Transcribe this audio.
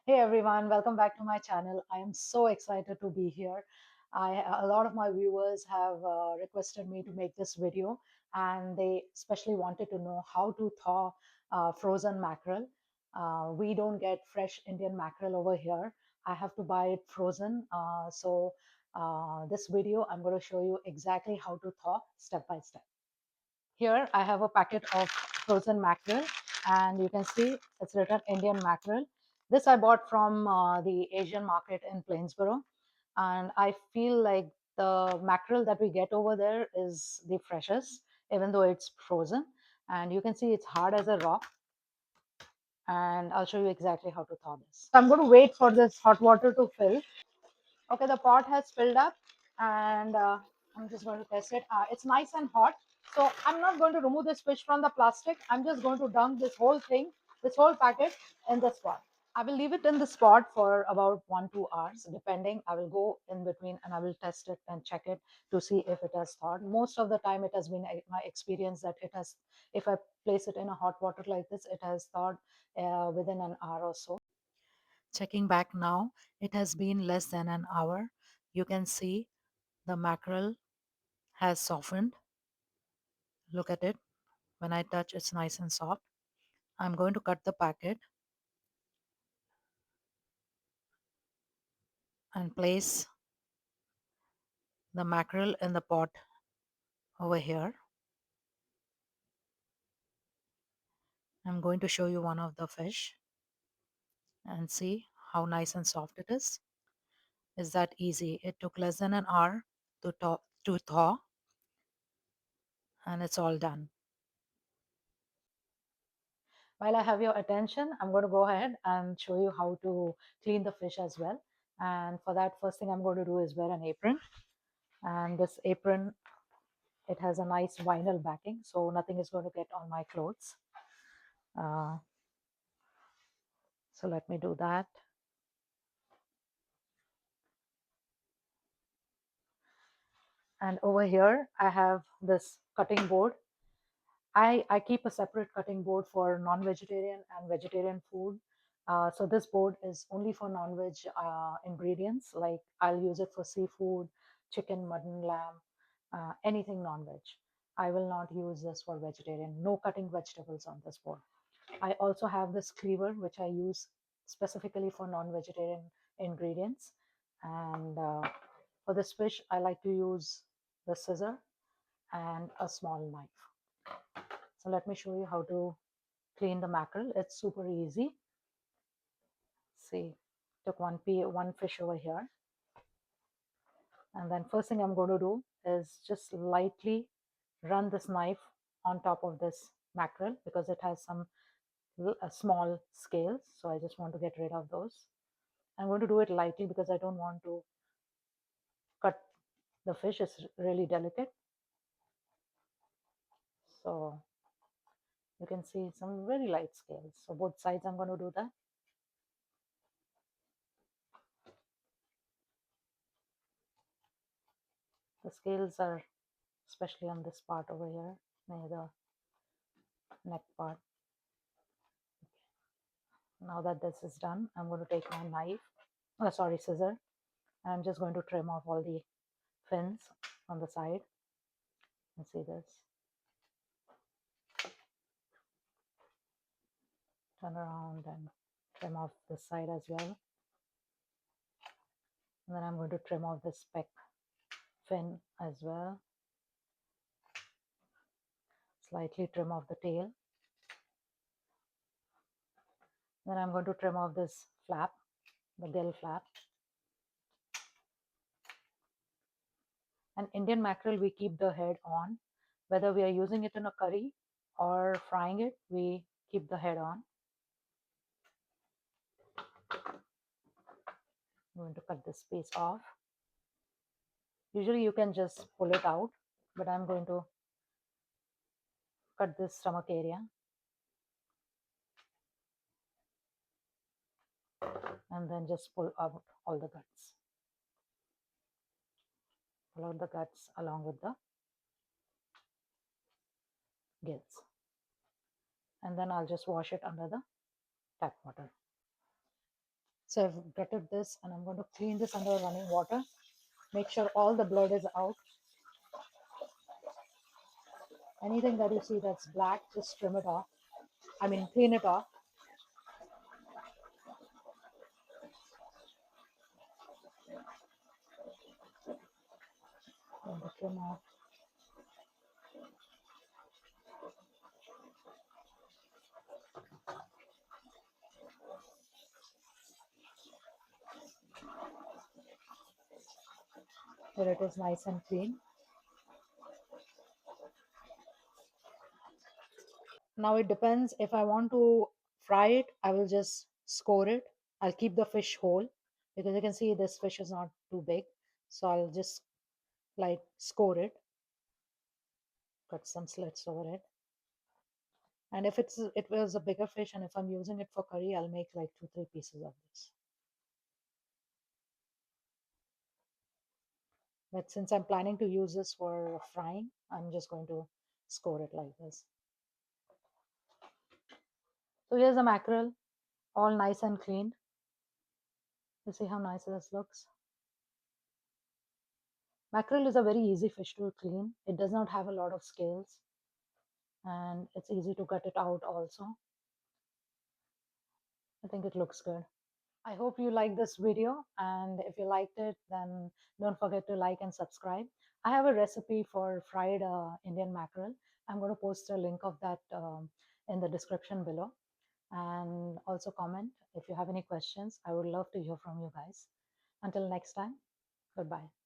Hey everyone, welcome back to my channel. I am so excited to be here. A lot of my viewers have requested me to make this video, and they especially wanted to know how to thaw frozen mackerel. We don't get fresh Indian mackerel over here. I have to buy it frozen. This video, I'm going to show you exactly how to thaw step by step. Here I have a packet of frozen mackerel, and you can see it's written Indian mackerel. This I bought from the Asian market in Plainsboro, and I feel like the mackerel that we get over there is the freshest, even though it's frozen. And you can see it's hard as a rock, and I'll show you exactly how to thaw this. So I'm going to wait for this hot water to fill. Okay, the pot has filled up, and I'm just going to test it. It's nice and hot. So I'm not going to remove this fish from the plastic. I'm just going to dunk this whole thing, this whole packet in this pot. I will leave it in this pot for about 1-2 hours, depending. I will go in between and I will test it and check it to see if it has thawed. Most of the time, it has been my experience that it has, if I place it in a hot water like this, it has thawed within an hour or so. Checking back now, it has been less than an hour. You can see the mackerel has softened. Look at it. When I touch, it's nice and soft. I'm going to cut the packet and place the mackerel in the pot over here. I'm going to show you one of the fish and see how nice and soft it is. Is that easy? It took less than an hour to thaw, and it's all done. While I have your attention, I'm going to go ahead and show you how to clean the fish as well. And for that, first thing I'm going to do is wear an apron. And this apron, it has a nice vinyl backing, so nothing is going to get on my clothes. Uh, so let me do that. And over here, I have this cutting board. I keep a separate cutting board for non-vegetarian and vegetarian food. So this board is only for non-veg ingredients. Like I'll use it for seafood, chicken, mutton, lamb, anything non-veg. I will not use this for vegetarian. No cutting vegetables on this board. I also have this cleaver, which I use specifically for non-vegetarian ingredients. And for this fish, I like to use the scissor and a small knife. So let me show you how to clean the mackerel. It's super easy. See, took one fish over here. And then first thing I'm going to do is just lightly run this knife on top of this mackerel because it has some small scales. So I just want to get rid of those. I'm going to do it lightly because I don't want to cut the fish. It's really delicate. So you can see some very light scales. So both sides I'm going to do that. The scales are especially on this part over here near the neck part. Now that this is done, I'm going to take my knife, sorry, scissor. I'm just going to trim off all the fins on the side. You see this. Turn around and trim off this side as well. And then I'm going to trim off this speck fin as well. Slightly trim off the tail. Then I'm going to trim off this flap, the gill flap. And Indian mackerel, we keep the head on. Whether we are using it in a curry or frying it, we keep the head on. I'm going to cut this piece off. Usually you can just pull it out, but I'm going to cut this stomach area and then just pull out all the guts. Pull out the guts along with the gills. And then I'll just wash it under the tap water. So I've gutted this and I'm going to clean this under running water. Make sure all the blood is out. Anything that you see that's black, just trim it off. I mean, clean it off. And the trim off. Here it is nice and clean. Now it depends. If I want to fry it, I will just score it. I'll keep the fish whole because you can see this fish is not too big. So I'll just like score it, cut some slits over it. And if it was a bigger fish and if I'm using it for curry, I'll make like 2, 3 pieces of this. But since I'm planning to use this for frying, I'm just going to score it like this. So here's the mackerel, all nice and cleaned. You see how nice this looks? Mackerel is a very easy fish to clean. It does not have a lot of scales and it's easy to cut it out also. I think it looks good. I hope you like this video, and if you liked it, then don't forget to like and subscribe. I have a recipe for fried Indian mackerel. I'm going to post a link of that in the description below, and also comment if you have any questions. I would love to hear from you guys. Until next time, goodbye.